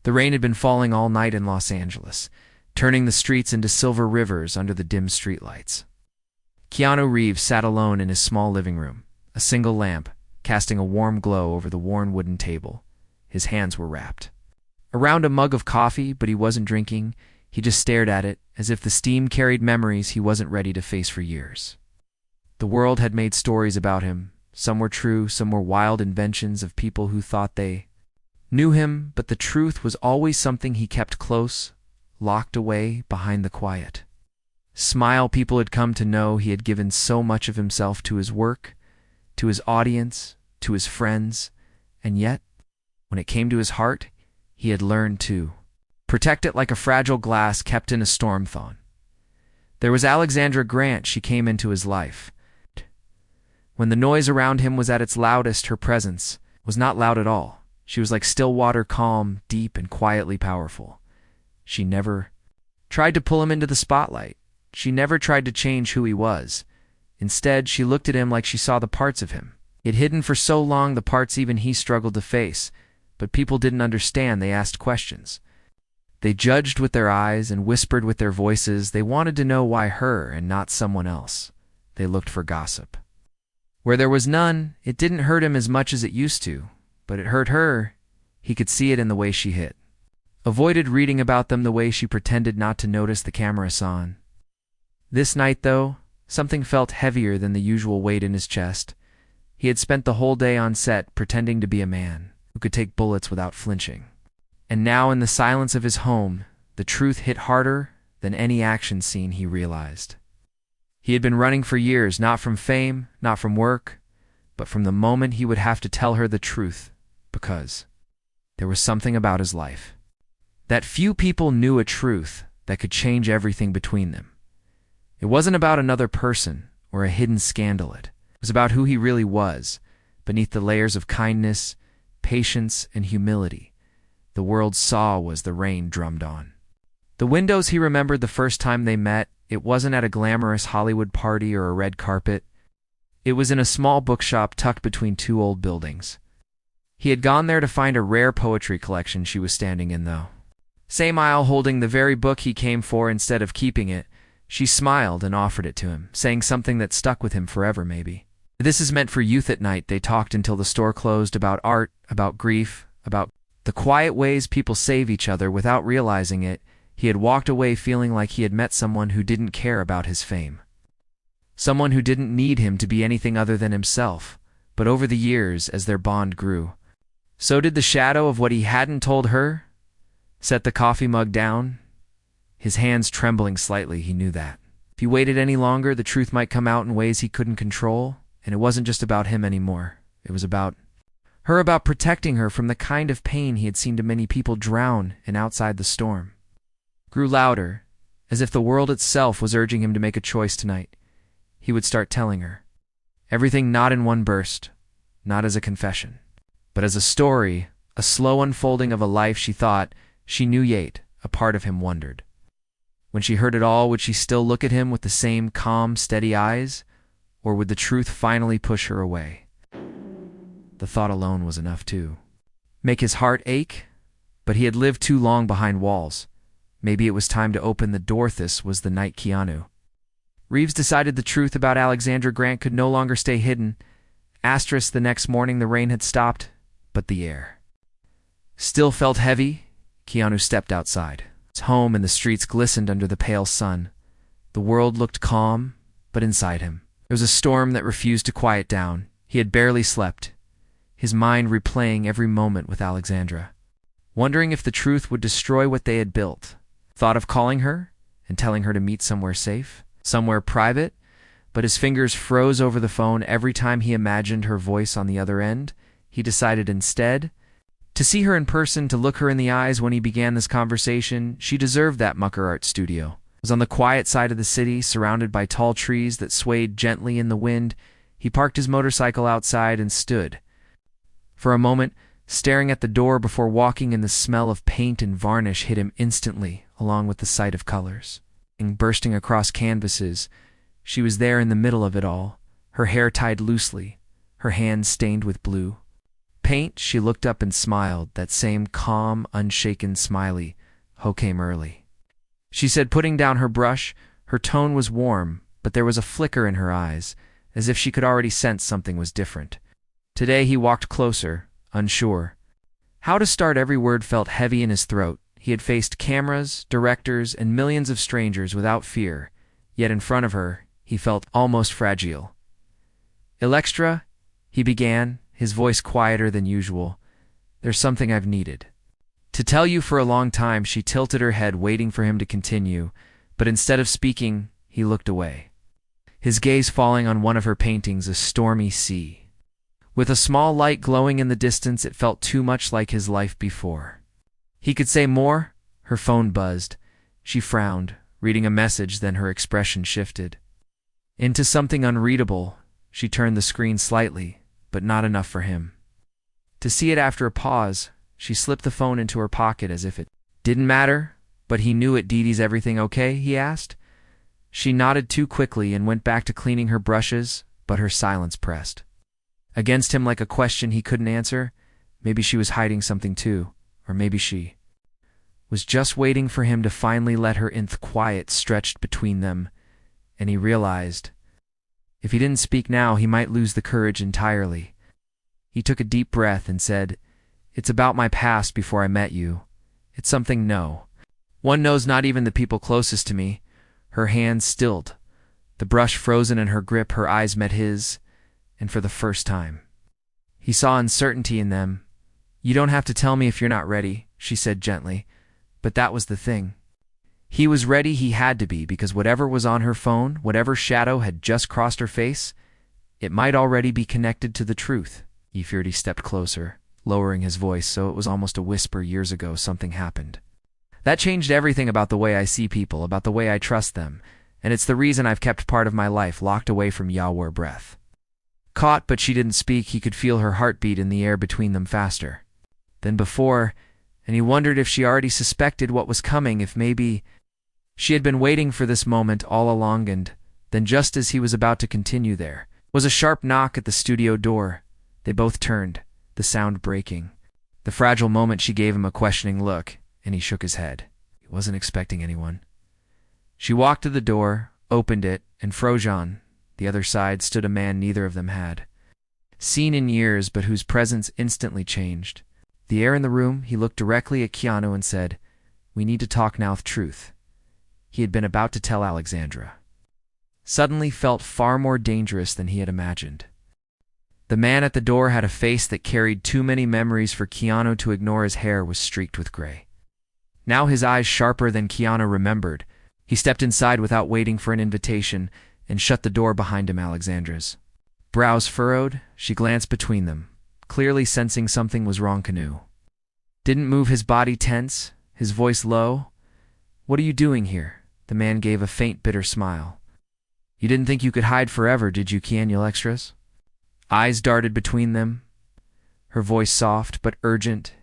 The rain had been falling all night in Los Angeles, turning the streets into silver rivers under the dim streetlights. Keanu Reeves sat alone in his small living room, a single lamp casting a warm glow over the worn wooden table. His hands were wrapped around a mug of coffee, but he wasn't drinking. He just stared at it, as if the steam carried memories he wasn't ready to face for years. The world had made stories about him. Some were true, some were wild inventions of people who thought they knew him, but the truth was always something he kept close, locked away behind the quiet. Smile people had come to know he had given so much of himself to his work, to his audience, to his friends, and yet, when it came to his heart, he had learned to protect it like a fragile glass kept in a storm thawing. There was Alexandra Grant. She came into his life. When the noise around him was at its loudest, her presence was not loud at all. She was like still water, calm, deep, and quietly powerful. She never tried to pull him into the spotlight. She never tried to change who he was. Instead, she looked at him like she saw the parts of him. He had hidden for so long, the parts even he struggled to face, but people didn't understand. They asked questions. They judged with their eyes and whispered with their voices. They wanted to know why her and not someone else. They looked for gossip. Where there was none, it didn't hurt him as much as it used to, but it hurt her. He could see it in the way she hit. Avoided reading about them, the way she pretended not to notice the camera saw. This night, though, something felt heavier than the usual weight in his chest. He had spent the whole day on set pretending to be a man who could take bullets without flinching. And now, in the silence of his home, the truth hit harder than any action scene, he realized. He had been running for years, not from fame, not from work, but from the moment he would have to tell her the truth, because there was something about his life that few people knew, a truth that could change everything between them. It wasn't about another person or a hidden scandal. It was about who he really was, beneath the layers of kindness, patience, and humility. The world saw was the rain drummed on the windows. He remembered the first time they met. It wasn't at a glamorous Hollywood party or a red carpet. It was in a small bookshop tucked between two old buildings. He had gone there to find a rare poetry collection she was standing in, though. Same aisle, holding the very book he came for. Instead of keeping it, she smiled and offered it to him, saying something that stuck with him forever, maybe. This is meant for youth. At night, they talked until the store closed, about art, about grief, about the quiet ways people save each other without realizing it. He had walked away feeling like he had met someone who didn't care about his fame. Someone who didn't need him to be anything other than himself. But over the years, as their bond grew, so did the shadow of what he hadn't told her. Set the coffee mug down, his hands trembling slightly. He knew that if he waited any longer, the truth might come out in ways he couldn't control. And it wasn't just about him anymore. It was about her, about protecting her from the kind of pain he had seen too many people drown in outside the storm. Grew louder, as if the world itself was urging him to make a choice tonight. He would start telling her everything, not in one burst, not as a confession, but as a story, a slow unfolding of a life she thought she knew. Yet a part of him wondered, when she heard it all, would she still look at him with the same calm, steady eyes, or would the truth finally push her away? The thought alone was enough to make his heart ache, but he had lived too long behind walls. Maybe it was time to open the door. This was the night Keanu Reeves decided the truth about Alexandra Grant could no longer stay hidden. The next morning, the rain had stopped, but the air still felt heavy. Keanu stepped outside. His home and the streets glistened under the pale sun. The world looked calm, but inside him there was a storm that refused to quiet down. He had barely slept, his mind replaying every moment with Alexandra, wondering if the truth would destroy what they had built. Thought of calling her and telling her to meet somewhere safe, somewhere private, but his fingers froze over the phone every time he imagined her voice on the other end. He decided instead to see her in person, to look her in the eyes. When he began this conversation, she deserved that. Mucker Art Studio was on the quiet side of the city, surrounded by tall trees that swayed gently in the wind. He parked his motorcycle outside and stood for a moment, staring at the door before walking in. The smell of paint and varnish hit him instantly, along with the sight of colors bursting across canvases. She was there in the middle of it all, her hair tied loosely, her hands stained with blue. paint, she looked up and smiled, that same calm, unshaken smiley. Ho came early. She said, putting down her brush. Her tone was warm, but there was a flicker in her eyes, as if she could already sense something was different. Today he walked closer, unsure. How to start every word felt heavy in his throat. He had faced cameras, directors, and millions of strangers without fear, yet in front of her, he felt almost fragile. Alexandra, he began, his voice quieter than usual. There's something I've needed to tell you for a long time. She tilted her head, waiting for him to continue, but instead of speaking, he looked away, his gaze falling on one of her paintings, a stormy sea. With a small light glowing in the distance, it felt too much like his life before. He could say more. Her phone buzzed. She frowned, reading a message, then her expression shifted into something unreadable. She turned the screen slightly, but not enough for him to see it. After a pause, she slipped the phone into her pocket as if it didn't matter, but he knew it. Didi's everything okay? He asked. She nodded too quickly and went back to cleaning her brushes, but her silence pressed against him like a question he couldn't answer. Maybe she was hiding something too, or maybe she was just waiting for him to finally let her in. Quiet stretched between them, and he realized if he didn't speak now, he might lose the courage entirely. He took a deep breath and said, It's about my past before I met you. It's something one knows, not even the people closest to me. Her hands stilled, the brush frozen in her grip. Her eyes met his, and for the first time, he saw uncertainty in them. You don't have to tell me if you're not ready, she said gently. But that was the thing. He was ready. He had to be, because whatever was on her phone, whatever shadow had just crossed her face, it might already be connected to the truth. He feared. He stepped closer, lowering his voice so it was almost a whisper. Years ago, something happened that changed everything about the way I see people, about the way I trust them, and it's the reason I've kept part of my life locked away from Yahweh. Breath caught, but she didn't speak. He could feel her heartbeat in the air between them, faster than before, and he wondered if she already suspected what was coming, if maybe she had been waiting for this moment all along. And then, just as he was about to continue, there was a sharp knock at the studio door. They both turned, the sound breaking. The fragile moment, she gave him a questioning look, and he shook his head. He wasn't expecting anyone. She walked to the door, opened it, and on the other side stood a man neither of them had seen in years, but whose presence instantly changed the air in the room. He looked directly at Keanu and said, We need to talk now. The truth he had been about to tell Alexandra suddenly felt far more dangerous than he had imagined. The man at the door had a face that carried too many memories for Keanu to ignore. His hair was streaked with gray, now his eyes sharper than Keanu remembered. He stepped inside without waiting for an invitation and shut the door behind him. Alexandra's brows furrowed. She glanced between them, clearly sensing something was wrong. Keanu didn't move, his body tense, his voice low. What are you doing here? The man gave a faint, bitter smile. You didn't think you could hide forever, did you, Keanu's eyes darted between them, her voice soft but urgent.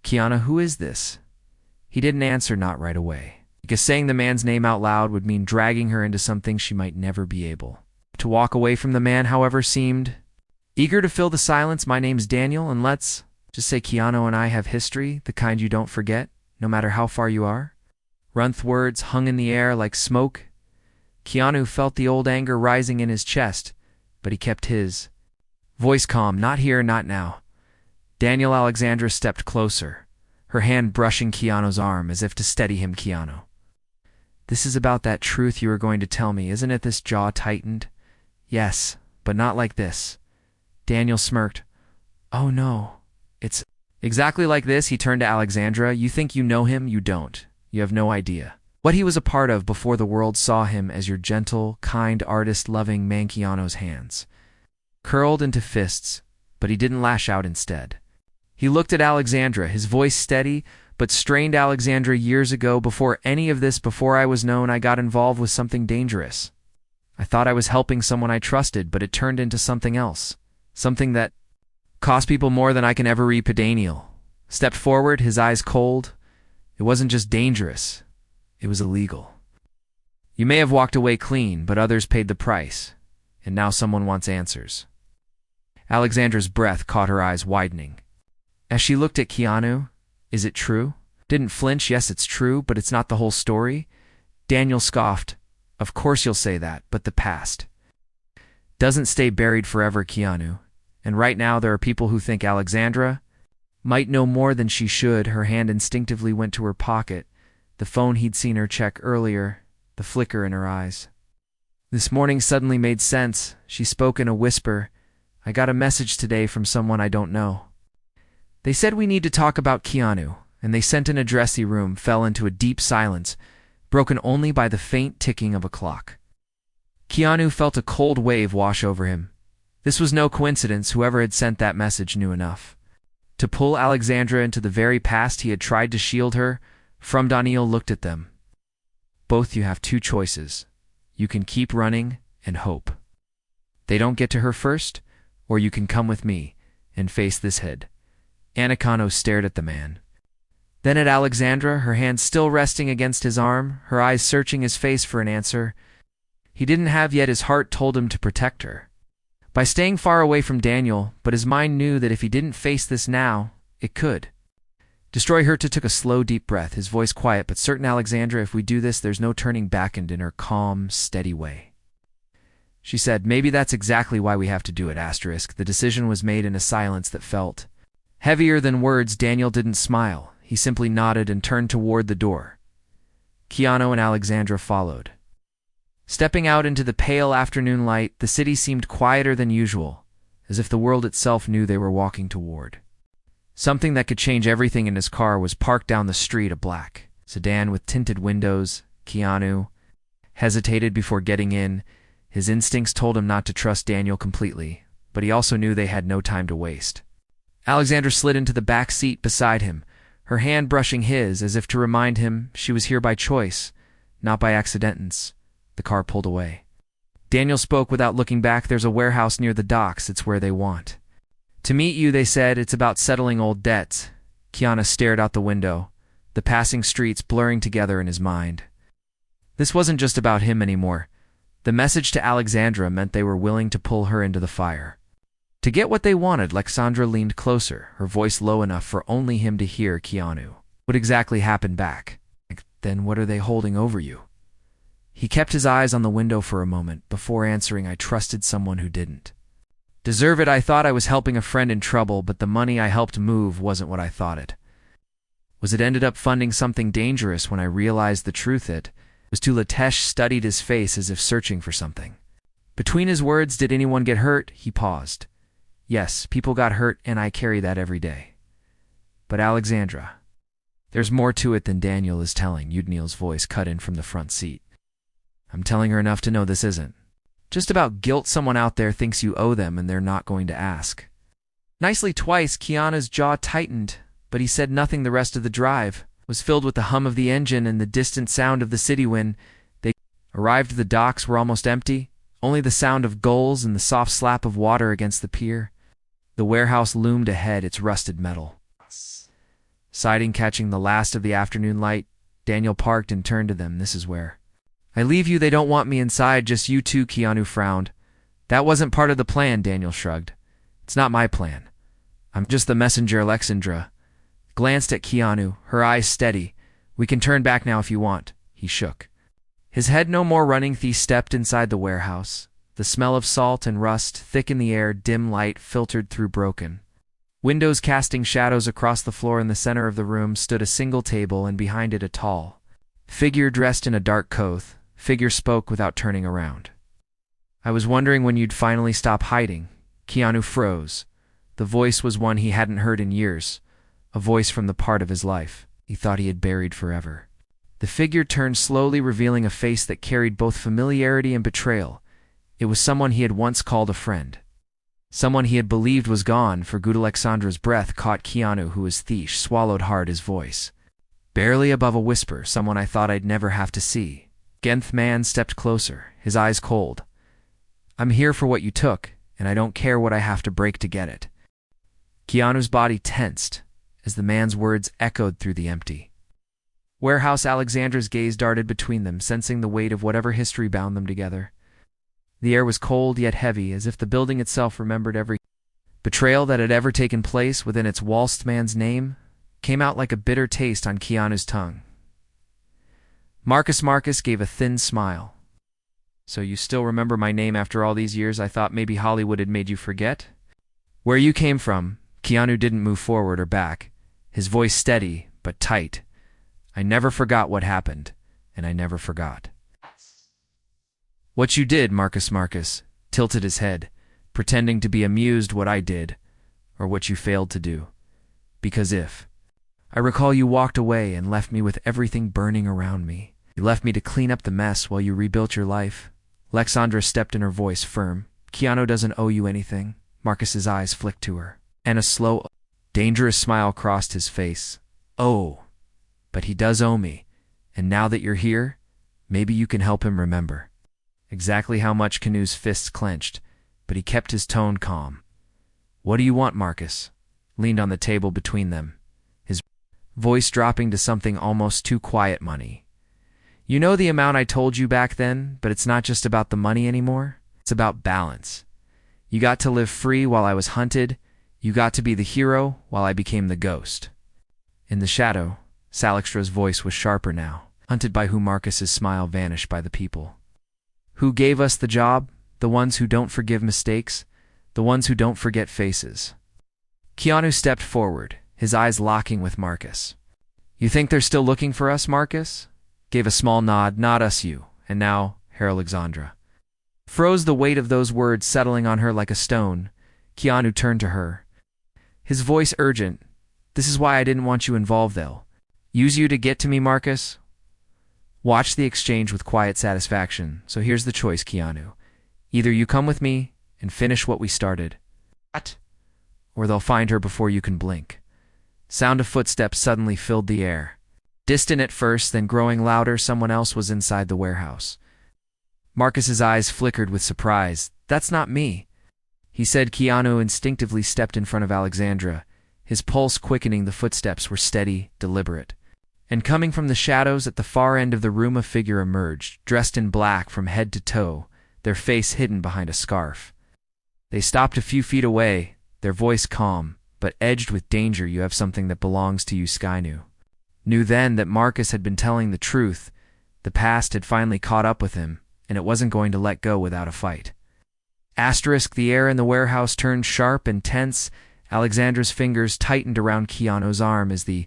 Keanu, who is this? He didn't answer, not right away, because saying the man's name out loud would mean dragging her into something she might never be able to walk away from. The man, however, seemed eager to fill the silence. My name's Daniel, and let's just say Keanu and I have history, the kind you don't forget, no matter how far you are. Runth words hung in the air like smoke. Keanu felt the old anger rising in his chest, but he kept his voice calm. Not here, not now. Daniel. Alexandra stepped closer, her hand brushing Keanu's arm as if to steady him. Keanu, this is about that truth you were going to tell me, isn't it? This jaw tightened. Yes, but not like this. Daniel smirked. Oh no, it's exactly like this. He turned to Alexandra. You think you know him? You don't. You have no idea what he was a part of before the world saw him as your gentle, kind, artist-loving man. Keanu's hands curled into fists, but he didn't lash out. Instead, he looked at Alexandra, his voice steady but strained. Alexandra, years ago, before any of this, before I was known, I got involved with something dangerous. I thought I was helping someone I trusted, but it turned into something else, something that cost people more than I can ever repay. Daniel stepped forward, his eyes cold. It wasn't just dangerous, it was illegal. You may have walked away clean, but others paid the price, and now someone wants answers. Alexandra's breath caught her eyes widening. As she looked at Keanu, is it true? Didn't flinch, yes, it's true, but it's not the whole story. Daniel scoffed. Of course you'll say that, but the past doesn't stay buried forever, Keanu. And right now there are people who think Alexandra might know more than she should. Her hand instinctively went to her pocket, the phone he'd seen her check earlier, the flicker in her eyes. This morning suddenly made sense. She spoke in a whisper. I got a message today from someone I don't know. They said we need to talk about Keanu, and they sent an addressee room, fell into a deep silence, broken only by the faint ticking of a clock. Keanu felt a cold wave wash over him. This was no coincidence. Whoever had sent that message knew enough to pull Alexandra into the very past he had tried to shield her from. Daniel looked at them. Both you have two choices. You can keep running and hope they don't get to her first, or you can come with me and face this head. Anacano stared at the man, then at Alexandra, her hand still resting against his arm, her eyes searching his face for an answer. He didn't have yet. His heart told him to protect her by staying far away from Daniel, but his mind knew that if he didn't face this now, it could destroy her. Took a slow, deep breath, his voice quiet but certain. Alexandra, if we do this, there's no turning back. And in her calm, steady way, she said, maybe that's exactly why we have to do it. The decision was made in a silence that felt heavier than words. Daniel didn't smile. He simply nodded and turned toward the door. Keanu and Alexandra followed. Stepping out into the pale afternoon light, the city seemed quieter than usual, as if the world itself knew they were walking toward something that could change everything. In his car was parked down the street, a black sedan with tinted windows. Keanu hesitated before getting in. His instincts told him not to trust Daniel completely, but he also knew they had no time to waste. Alexandra slid into the back seat beside him, her hand brushing his as if to remind him she was here by choice, not by accidentance. The car pulled away. Daniel spoke without looking back. There's a warehouse near the docks. It's where they want to meet you, they said. It's about settling old debts. Keanu stared out the window, the passing streets blurring together in his mind. This wasn't just about him anymore. The message to Alexandra meant they were willing to pull her into the fire to get what they wanted. Alexandra leaned closer, her voice low enough for only him to hear. Keanu, what exactly happened back? Then what are they holding over you? He kept his eyes on the window for a moment before answering. I trusted someone who didn't deserve it. I thought I was helping a friend in trouble, but the money I helped move wasn't what I thought it was. It ended up funding something dangerous. When I realized the truth, it was too. Latesh studied his face as if searching for something between his words. Did anyone get hurt? He paused. Yes, people got hurt, and I carry that every day. But Alexandra, there's more to it than Daniel is telling. Udniel's voice cut in from the front seat. I'm telling her enough to know this isn't just about guilt. Someone out there thinks you owe them, and they're not going to ask nicely twice. Keanu's jaw tightened, but he said nothing. The rest of the drive was filled with the hum of the engine and the distant sound of the city. When they arrived, the docks were almost empty, only the sound of gulls and the soft slap of water against the pier. The warehouse loomed ahead, its rusted metal siding catching the last of the afternoon light. Daniel parked and turned to them. This is where I leave you. They don't want me inside, just you two. Keanu frowned. That wasn't part of the plan. Daniel shrugged. It's not my plan. I'm just the messenger. Alexandra glanced at Keanu, her eyes steady. We can turn back now if you want. He shook his head. No more running. He stepped inside the warehouse. The smell of salt and rust thick in the air. Dim light filtered through broken windows, casting shadows across the floor. In the center of the room stood a single table, and behind it a tall figure dressed in a dark coat. Figure spoke without turning around. I was wondering when you'd finally stop hiding. Keanu froze. The voice was one he hadn't heard in years, a voice from the part of his life he thought he had buried forever. The figure turned slowly, revealing a face that carried both familiarity and betrayal. It was someone he had once called a friend, someone he had believed was gone for good. Alexandra's breath caught Keanu, who was thish, swallowed hard, his voice barely above a whisper. Someone I thought I'd never have to see. Genth man stepped closer, his eyes cold. I'm here for what you took, and I don't care what I have to break to get it. Keanu's body tensed as the man's words echoed through the empty warehouse. Alexandra's gaze darted between them, sensing the weight of whatever history bound them together. The air was cold yet heavy, as if the building itself remembered every Betrayal that had ever taken place within its waltzed man's name came out like a bitter taste on Keanu's tongue. Marcus gave a thin smile. So you still remember my name after all these years? I thought maybe Hollywood had made you forget. Where you came from, Keanu didn't move forward or back, his voice steady but tight. I never forgot what happened, and I never forgot. What you did, Marcus tilted his head, pretending to be amused what I did, or what you failed to do. Because I recall you walked away and left me with everything burning around me. You left me to clean up the mess while you rebuilt your life. Alexandra stepped in, her voice firm. Keanu doesn't owe you anything. Marcus's eyes flicked to her, and a slow, dangerous smile crossed his face. Oh, but he does owe me, and now that you're here, maybe you can help him remember. Exactly how much? Keanu's fists clenched, but he kept his tone calm. What do you want? Marcus leaned on the table between them, his voice dropping to something almost too quiet. Money. You know the amount I told you back then, but it's not just about the money anymore. It's about balance. You got to live free while I was hunted. You got to be the hero while I became the ghost. In the shadow, Alexandra's voice was sharper now. Hunted by who? Marcus's smile vanished. By the people. Who gave us the job? The ones who don't forgive mistakes. The ones who don't forget faces. Keanu stepped forward, his eyes locking with Marcus. You think they're still looking for us? Marcus gave a small nod. Not us, you. And now, Alexandra. Froze, the weight of those words settling on her like a stone. Keanu turned to her, his voice urgent. This is why I didn't want you involved. They'll use you to get to me, Marcus. Watch the exchange with quiet satisfaction. So here's the choice, Keanu. Either you come with me and finish what we started, or they'll find her before you can blink. Sound of footsteps suddenly filled the air. Distant at first, then growing louder. Someone else was inside the warehouse. Marcus's eyes flickered with surprise. That's not me, he said. Keanu instinctively stepped in front of Alexandra, his pulse quickening. The footsteps were steady, deliberate. And coming from the shadows at the far end of the room, a figure emerged, dressed in black from head to toe, their face hidden behind a scarf. They stopped a few feet away, their voice calm, but edged with danger. You have something that belongs to you. Keanu knew then that Marcus had been telling the truth. The past had finally caught up with him, and it wasn't going to let go without a fight. The air in the warehouse turned sharp and tense. Alexandra's fingers tightened around Keanu's arm as the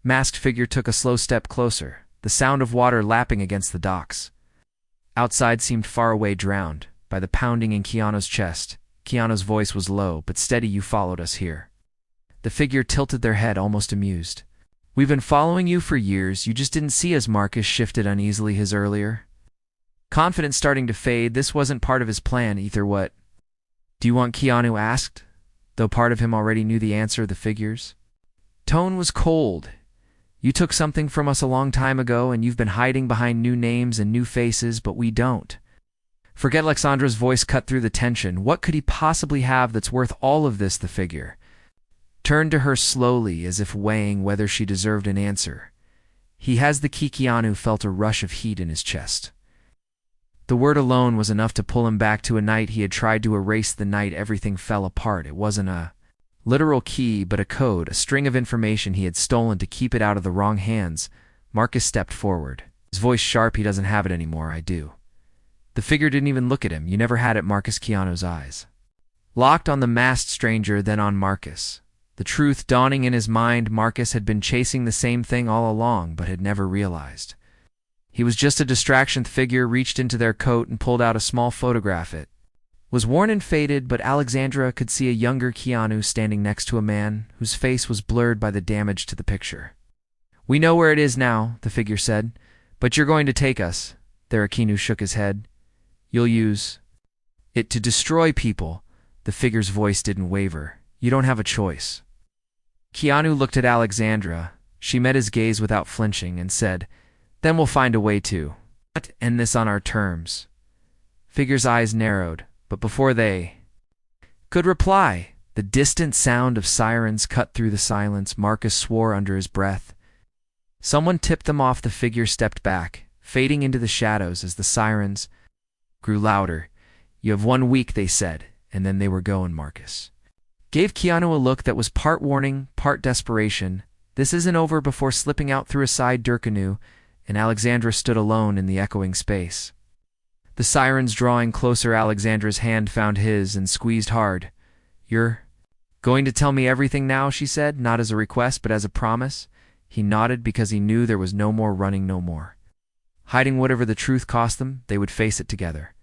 masked figure took a slow step closer, the sound of water lapping against the docks. Outside seemed far away, drowned by the pounding in Keanu's chest. Keanu's voice was low but steady. You followed us here. The figure tilted their head, almost amused. We've been following you for years. You just didn't see us. Marcus shifted uneasily, his earlier confidence starting to fade. This wasn't part of his plan either. What do you want? Keanu asked, though part of him already knew the answer. The figure's tone was cold. You took something from us a long time ago, and you've been hiding behind new names and new faces, but we don't. Forget. Alexandra's voice cut through the tension. What could he possibly have that's worth all of this? The figure turned to her slowly, as if weighing whether she deserved an answer. He has the key. Keanu felt a rush of heat in his chest. The word alone was enough to pull him back to a night he had tried to erase, the night everything fell apart. It wasn't a literal key, but a code, a string of information he had stolen to keep it out of the wrong hands. Marcus stepped forward, his voice sharp. He doesn't have it anymore. I do. The figure didn't even look at him. You never had it, Marcus. Keanu's eyes locked on the masked stranger, then on Marcus. The truth dawning in his mind. Marcus had been chasing the same thing all along, but had never realized he was just a distraction. The figure reached into their coat and pulled out a small photograph. It was worn and faded, but Alexandra could see a younger Keanu standing next to a man whose face was blurred by the damage to the picture. We know where it is now, the figure said, but you're going to take us there. Keanu shook his head. You'll use it to destroy people. The figure's voice didn't waver. You don't have a choice. Keanu looked at Alexandra. She met his gaze without flinching and said, then we'll find a way to end this on our terms. Figure's eyes narrowed, but before they could reply, the distant sound of sirens cut through the silence. Marcus swore under his breath. Someone tipped them off. The figure stepped back, fading into the shadows as the sirens grew louder. You have 1 week, they said, and then they were going. Marcus gave Keanu a look that was part warning, part desperation. This isn't over before slipping out through a side door canoe, and Alexandra stood alone in the echoing space. The sirens drawing closer, Alexandra's hand found his and squeezed hard. "You're going to tell me everything now," she said, not as a request but as a promise. He nodded because he knew there was no more running, no more hiding. Whatever the truth cost them, they would face it together.